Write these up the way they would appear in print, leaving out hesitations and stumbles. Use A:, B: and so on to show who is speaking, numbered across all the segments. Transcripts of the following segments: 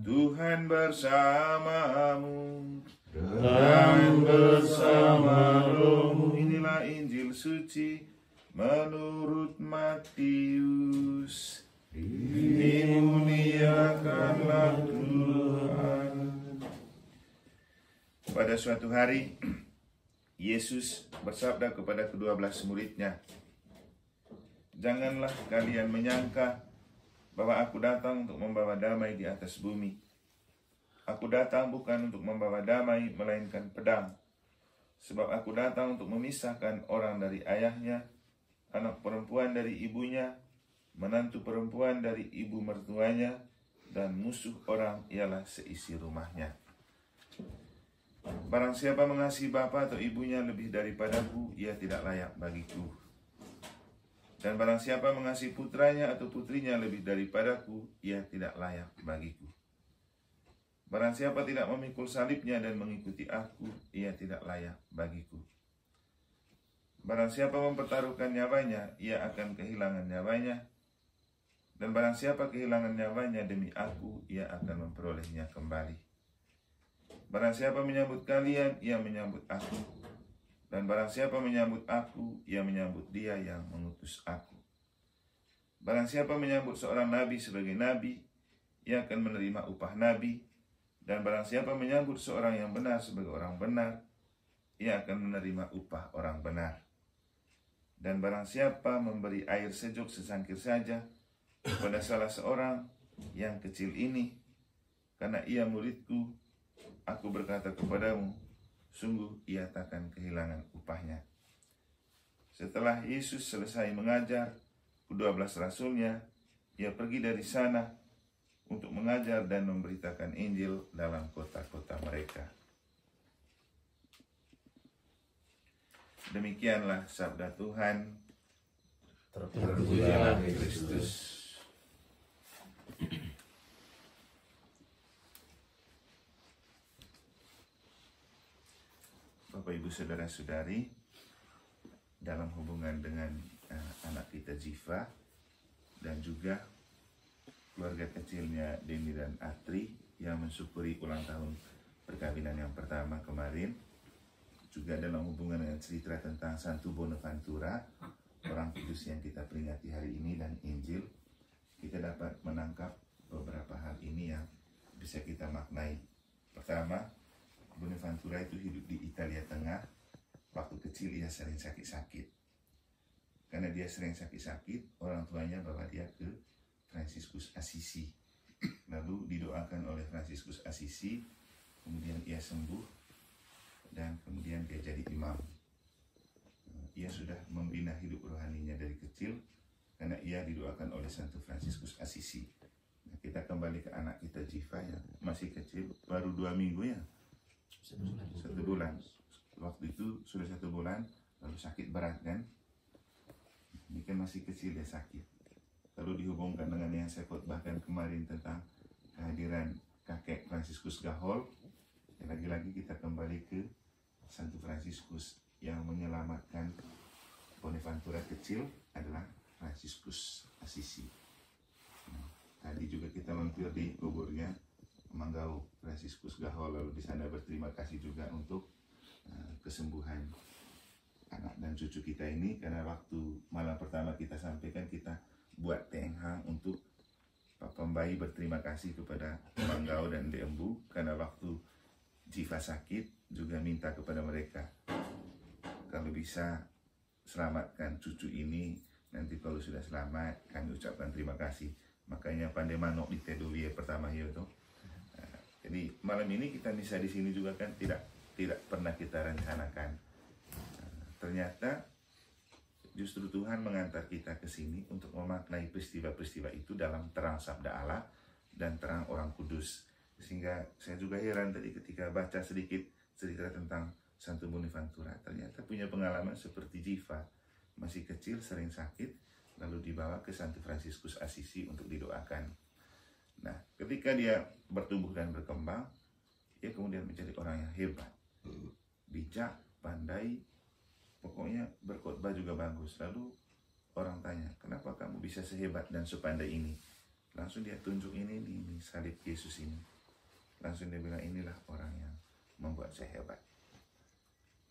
A: Tuhan bersamamu
B: dan bersama rohmu.
A: Inilah Injil suci menurut Matius. Dimuliakanlah Tuhan. Pada suatu hari, Yesus bersabda kepada ke-12 muridnya, "Janganlah kalian menyangka bahwa aku datang untuk membawa damai di atas bumi. Aku datang bukan untuk membawa damai, melainkan pedang. Sebab aku datang untuk memisahkan orang dari ayahnya, anak perempuan dari ibunya, menantu perempuan dari ibu mertuanya, dan musuh orang ialah seisi rumahnya. Barang siapa mengasihi bapa atau ibunya lebih daripadaku, ia tidak layak bagiku. Dan barang siapa mengasihi putranya atau putrinya lebih daripadaku, ia tidak layak bagiku. Barang siapa tidak memikul salibnya dan mengikuti aku, ia tidak layak bagiku. Barang siapa mempertaruhkan nyawanya, ia akan kehilangan nyawanya. Dan barang siapa kehilangan nyawanya demi aku, ia akan memperolehnya kembali. Barang siapa menyambut kalian, ia menyambut aku. Dan barang siapa menyambut aku, ia menyambut dia yang mengutus aku. Barang siapa menyambut seorang nabi sebagai nabi, ia akan menerima upah nabi. Dan barang siapa menyambut seorang yang benar sebagai orang benar, ia akan menerima upah orang benar. Dan barang siapa memberi air sejuk secangkir saja kepada salah seorang yang kecil ini, karena ia muridku, aku berkata kepadamu, sungguh ia takkan kehilangan upahnya." Setelah Yesus selesai mengajar ke-12 rasulnya, ia pergi dari sana untuk mengajar dan memberitakan Injil dalam kota-kota mereka. Demikianlah sabda Tuhan. Terpujilah Kristus. Bapak, Ibu, Saudara-saudari, dalam hubungan dengan anak kita Ziva dan juga keluarga kecilnya Denny dan Atri yang mensyukuri ulang tahun perkawinan yang pertama kemarin, juga dalam hubungan dengan cerita tentang Santo Bonaventura, orang kudus yang kita peringati hari ini, dan Injil, kita dapat menangkap beberapa hal ini yang bisa kita maknai. Pertama, Bonaventura itu hidup di Italia Tengah. Waktu kecil ia sering sakit-sakit. Karena dia sering sakit-sakit, orang tuanya bawa dia ke Fransiskus Assisi. Lalu didoakan oleh Fransiskus Assisi, kemudian ia sembuh, dan kemudian dia jadi imam. Ia sudah membina hidup rohaninya dari kecil, karena ia didoakan oleh Santo Fransiskus Assisi. Nah, kita kembali ke anak kita Ziva yang masih kecil, baru 2 minggu ya. 1 bulan. Waktu itu sudah 1 bulan, lalu sakit berat kan. Ini kan masih kecil dia sakit. Lalu dihubungkan dengan yang saya khotbahkan kemarin tentang kehadiran kakek Fransiskus Gahol. Lagi-lagi kita kembali ke Santo Fransiskus yang menyelamatkan Bonaventura kecil adalah Fransiskus Assisi. Nah, tadi juga kita mampir di kuburnya Manggau Fransiskus Gahol, lalu di sana berterima kasih juga untuk kesembuhan anak dan cucu kita ini, karena waktu malam pertama kita sampaikan, kita buat tenghang untuk Pak Pembayi berterima kasih kepada Manggau dan Dembu, karena waktu Ziva sakit juga minta kepada mereka kalau bisa selamatkan cucu ini, nanti kalau sudah selamat kami ucapkan terima kasih. Makanya pandai manok di Tedulia pertama itu. Jadi malam ini kita bisa di sini juga kan tidak pernah kita rencanakan. Ternyata justru Tuhan mengantar kita ke sini untuk memaknai peristiwa-peristiwa itu dalam terang sabda Allah dan terang orang kudus. Sehingga saya juga heran tadi ketika baca sedikit cerita tentang Santo Bonaventura. Ternyata punya pengalaman seperti Ziva, masih kecil sering sakit, lalu dibawa ke Santo Fransiskus Assisi untuk didoakan. Nah, ketika dia bertumbuh dan berkembang, dia kemudian menjadi orang yang hebat, bijak, pandai, pokoknya berkhotbah juga bagus. Lalu orang tanya, kenapa kamu bisa sehebat dan sepandai ini? Langsung dia tunjuk ini salib Yesus ini. Langsung dia bilang, inilah orang yang membuat saya hebat.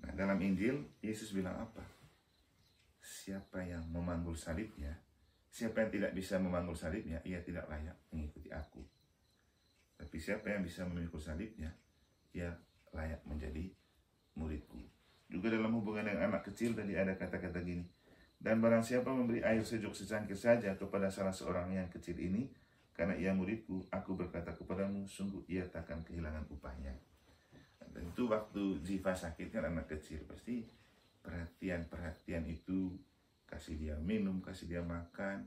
A: Nah, dalam Injil Yesus bilang apa? Siapa yang memanggul salibnya, siapa yang tidak bisa memanggul salibnya, ia tidak layak mengikuti aku. Tapi siapa yang bisa memikul salibnya, ia layak menjadi muridku. Juga dalam hubungan dengan anak kecil tadi ada kata-kata gini, dan barang siapa memberi air sejuk secangkir saja kepada salah seorang yang kecil ini, karena ia muridku, aku berkata kepadamu, sungguh ia takkan kehilangan upahnya. Dan itu waktu Ziva sakit kan anak kecil, pasti perhatian itu, kasih dia minum, kasih dia makan,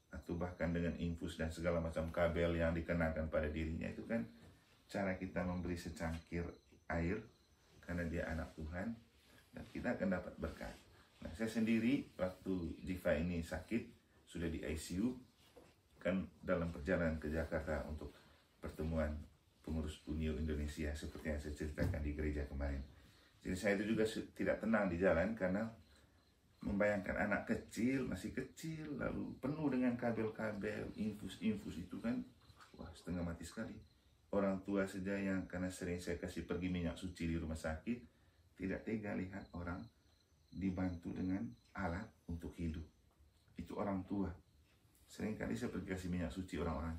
A: atau bahkan dengan infus dan segala macam kabel yang dikenakan pada dirinya, itu kan cara kita memberi secangkir air karena dia anak Tuhan, dan kita akan dapat berkat. Nah, saya sendiri waktu Ziva ini sakit, sudah di ICU, kan dalam perjalanan ke Jakarta untuk pertemuan pengurus Unio Indonesia seperti yang saya ceritakan di gereja kemarin. Jadi saya itu juga tidak tenang di jalan karena membayangkan anak kecil, masih kecil, lalu penuh dengan kabel-kabel, infus itu kan, wah setengah mati sekali. Orang tua saja yang karena sering saya kasih pergi minyak suci di rumah sakit, tidak tega lihat orang dibantu dengan alat untuk hidup. Itu orang tua. Seringkali saya pergi kasih minyak suci orang-orang.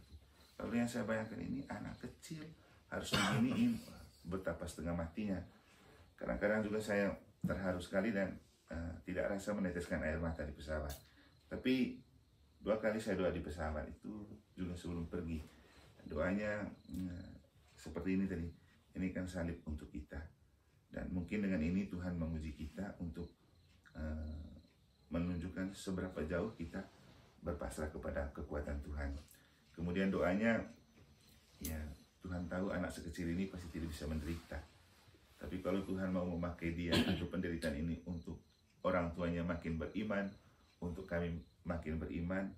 A: Lalu yang saya bayangkan ini anak kecil harus beginiin, betapa setengah matinya. Kadang-kadang juga saya terharu sekali dan tidak rasa meneteskan air mata di pesawat. Tapi 2 kali saya doa di pesawat itu juga sebelum pergi. Doanya seperti ini tadi, ini kan salib untuk kita. Dan mungkin dengan ini Tuhan menguji kita untuk menunjukkan seberapa jauh kita berpasrah kepada kekuatan Tuhan. Kemudian doanya, ya Tuhan tahu anak sekecil ini pasti tidak bisa menderita. Tapi kalau Tuhan mau memakai dia untuk penderitaan ini untuk orang tuanya makin beriman, untuk kami makin beriman,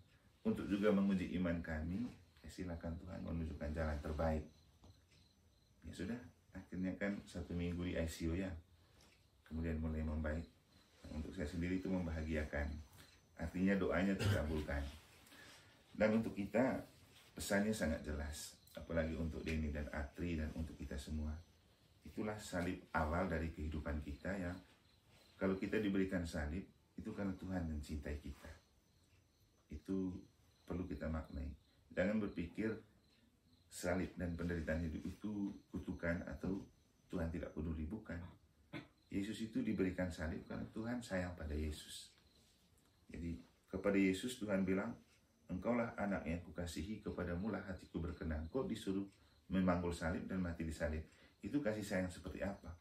A: untuk juga menguji iman kami, ya silakan Tuhan menunjukkan jalan terbaik. Ya sudah, akhirnya kan 1 minggu di ICU ya, kemudian mulai membaik. Nah, untuk saya sendiri itu membahagiakan. Artinya doanya terkabulkan. Dan untuk kita pesannya sangat jelas, apalagi untuk Denny dan Atri dan untuk kita semua. Itulah salib awal dari kehidupan kita yang kalau kita diberikan salib, itu karena Tuhan mencintai kita. Itu perlu kita maknai. Jangan berpikir salib dan penderitaan hidup itu kutukan atau Tuhan tidak peduli, bukan. Yesus itu diberikan salib karena Tuhan sayang pada Yesus. Jadi kepada Yesus Tuhan bilang, engkaulah anak yang kukasihi, kepadamu lah hatiku berkenan. Kok disuruh memanggul salib dan mati di salib? Itu kasih sayang seperti apa?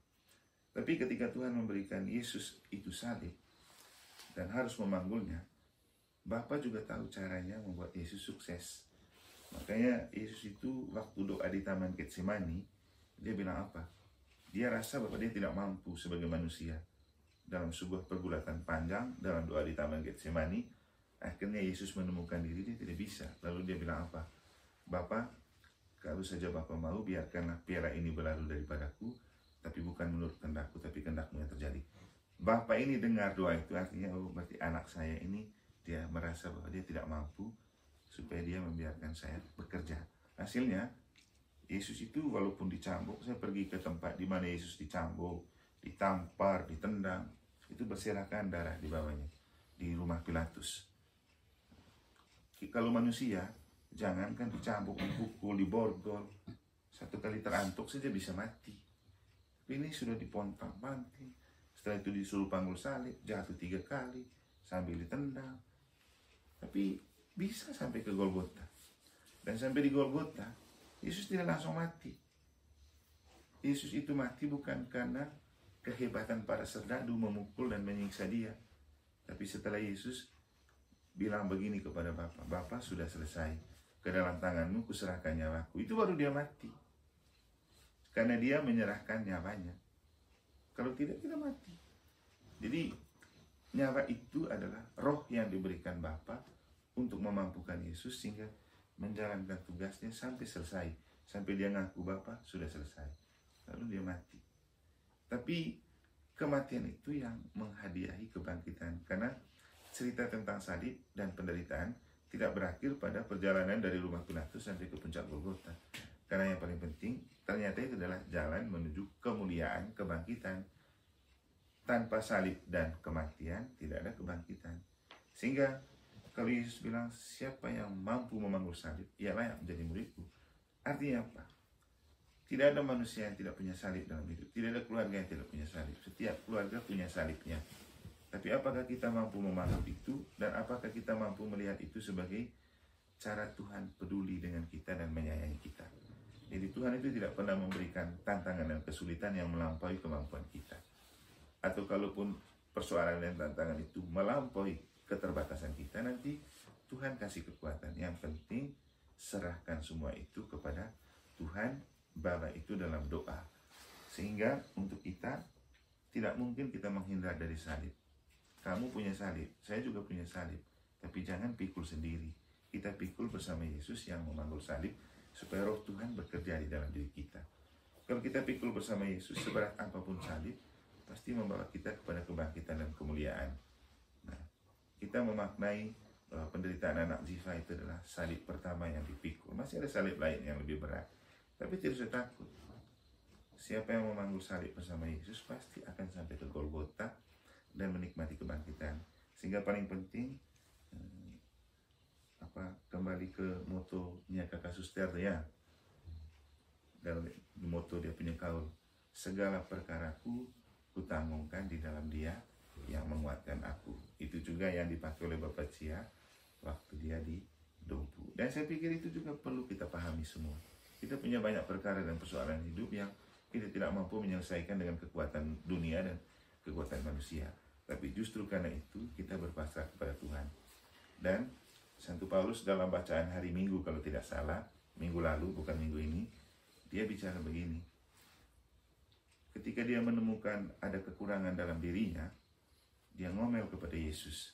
A: Tapi ketika Tuhan memberikan Yesus itu salib dan harus memanggulnya, Bapa juga tahu caranya membuat Yesus sukses. Makanya Yesus itu waktu doa di Taman Getsemani, dia bilang apa? Dia rasa bahwa dia tidak mampu sebagai manusia. Dalam sebuah pergulatan panjang, dalam doa di Taman Getsemani, akhirnya Yesus menemukan diri, dia tidak bisa. Lalu dia bilang apa? Bapa, kalau saja Bapa mau, biarkanlah piala ini berlalu daripadaku, tapi bukan menurut kehendakku, tapi kehendak-Mu yang terjadi. Bapa ini dengar doa itu, artinya oh berarti anak saya ini, dia merasa bahwa dia tidak mampu, supaya dia membiarkan saya bekerja. Hasilnya, Yesus itu walaupun dicambuk, saya pergi ke tempat di mana Yesus dicambuk, ditampar, ditendang, itu berserakan darah di bawahnya, di rumah Pilatus. Kalau manusia, jangankan dicambuk, dipukul, diborgol, 1 kali terantuk saja bisa mati. Ini sudah dipontang-panting, setelah itu disuruh panggul salib, jatuh 3 kali, sambil ditendang. Tapi bisa sampai ke Golgota. Dan sampai di Golgota, Yesus tidak langsung mati. Yesus itu mati bukan karena kehebatan para serdadu memukul dan menyiksa dia. Tapi setelah Yesus bilang begini kepada Bapa, Bapa sudah selesai, ke dalam tangan-Mu kuserahkan nyawaku. Itu baru dia mati. Karena dia menyerahkan nyawanya. Kalau tidak, kita mati. Jadi nyawa itu adalah roh yang diberikan Bapa untuk memampukan Yesus sehingga menjalankan tugasnya sampai selesai. Sampai dia ngaku Bapa sudah selesai. Lalu dia mati. Tapi kematian itu yang menghadiahi kebangkitan. Karena cerita tentang salib dan penderitaan tidak berakhir pada perjalanan dari rumah Pilatus sampai ke puncak Golgota. Karena yang paling penting, ternyata itu adalah jalan menuju kemuliaan, kebangkitan. Tanpa salib dan kematian, tidak ada kebangkitan. Sehingga kalau Yesus bilang, siapa yang mampu memanggul salib, ia layak menjadi muridku. Artinya apa? Tidak ada manusia yang tidak punya salib dalam hidup. Tidak ada keluarga yang tidak punya salib. Setiap keluarga punya salibnya. Tapi apakah kita mampu memanggul itu, dan apakah kita mampu melihat itu sebagai cara Tuhan peduli dengan kita dan menyayangi kita. Jadi Tuhan itu tidak pernah memberikan tantangan dan kesulitan yang melampaui kemampuan kita. Atau kalaupun persoalan dan tantangan itu melampaui keterbatasan kita, nanti Tuhan kasih kekuatan. Yang penting serahkan semua itu kepada Tuhan, bawa itu dalam doa. Sehingga untuk kita tidak mungkin kita menghindar dari salib. Kamu punya salib, saya juga punya salib. Tapi jangan pikul sendiri. Kita pikul bersama Yesus yang memanggul salib, supaya roh Tuhan bekerja di dalam diri kita. Kalau kita pikul bersama Yesus, seberat apapun salib, pasti membawa kita kepada kebangkitan dan kemuliaan. Nah, kita memaknai penderitaan anak Ziva itu adalah salib pertama yang dipikul. Masih ada salib lain yang lebih berat. Tapi tidak usah takut. Siapa yang memanggul salib bersama Yesus pasti akan sampai ke Golgota dan menikmati kebangkitan. Sehingga paling penting kembali ke motonya Kakak Suster ya. Dalam moto dia punya kaul, segala perkaraku kutanggungkan di dalam Dia yang menguatkan aku. Itu juga yang dipakai oleh Bapak Cia waktu dia di Dompu. Dan saya pikir itu juga perlu kita pahami semua. Kita punya banyak perkara dan persoalan hidup yang kita tidak mampu menyelesaikan dengan kekuatan dunia dan kekuatan manusia. Tapi justru karena itu kita berpasrah kepada Tuhan. Dan Santo Paulus dalam bacaan hari Minggu kalau tidak salah, minggu lalu bukan minggu ini, dia bicara begini. Ketika dia menemukan ada kekurangan dalam dirinya, dia ngomel kepada Yesus.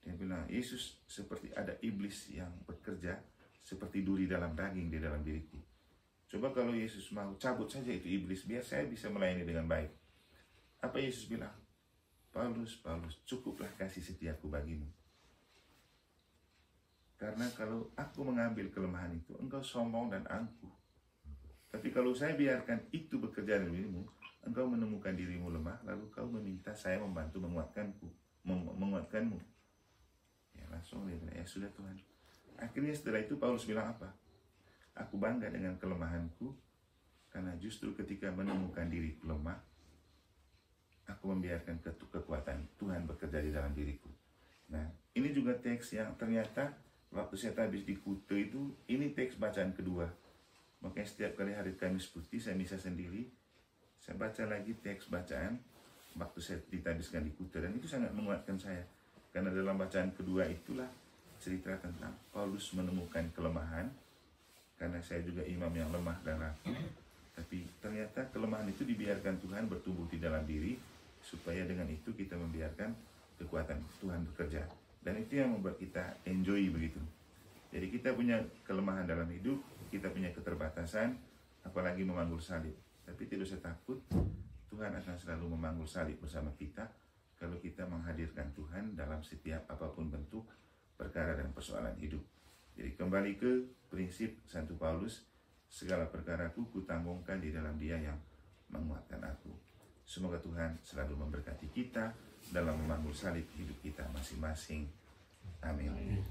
A: Dia bilang, Yesus seperti ada iblis yang bekerja seperti duri dalam daging di dalam diriku. Coba kalau Yesus mau cabut saja itu iblis, biar saya bisa melayani dengan baik. Apa Yesus bilang? Paulus, cukuplah kasih setiaku bagimu. Karena kalau aku mengambil kelemahan itu, engkau sombong dan angkuh. Tapi kalau saya biarkan itu bekerja dalam dirimu, engkau menemukan dirimu lemah, lalu kau meminta saya membantu menguatkanmu. Ya langsung dia bilang, ya sudah Tuhan. Akhirnya setelah itu Paulus bilang apa? Aku bangga dengan kelemahanku, karena justru ketika menemukan diriku lemah, aku membiarkan kekuatan Tuhan bekerja di dalam diriku. Nah, ini juga teks yang ternyata waktu saya habis di Kute itu, ini teks bacaan kedua. Makanya setiap kali hari Kamis Putih saya misa sendiri, saya baca lagi teks bacaan waktu saya ditabiskan di Kute, dan itu sangat menguatkan saya. Karena dalam bacaan kedua itulah cerita tentang Paulus menemukan kelemahan, karena saya juga imam yang lemah dan rapuh. Tapi ternyata kelemahan itu dibiarkan Tuhan bertumbuh di dalam diri, supaya dengan itu kita membiarkan kekuatan Tuhan bekerja. Dan itu yang membuat kita enjoy begitu. Jadi kita punya kelemahan dalam hidup, kita punya keterbatasan, apalagi memanggul salib. Tapi tidak usah takut, Tuhan akan selalu memanggul salib bersama kita kalau kita menghadirkan Tuhan dalam setiap apapun bentuk perkara dan persoalan hidup. Jadi kembali ke prinsip Santo Paulus, segala perkaraku kutanggungkan di dalam Dia yang menguatkan aku. Semoga Tuhan selalu memberkati kita dalam memanggul salib hidup kita masing-masing. Amin.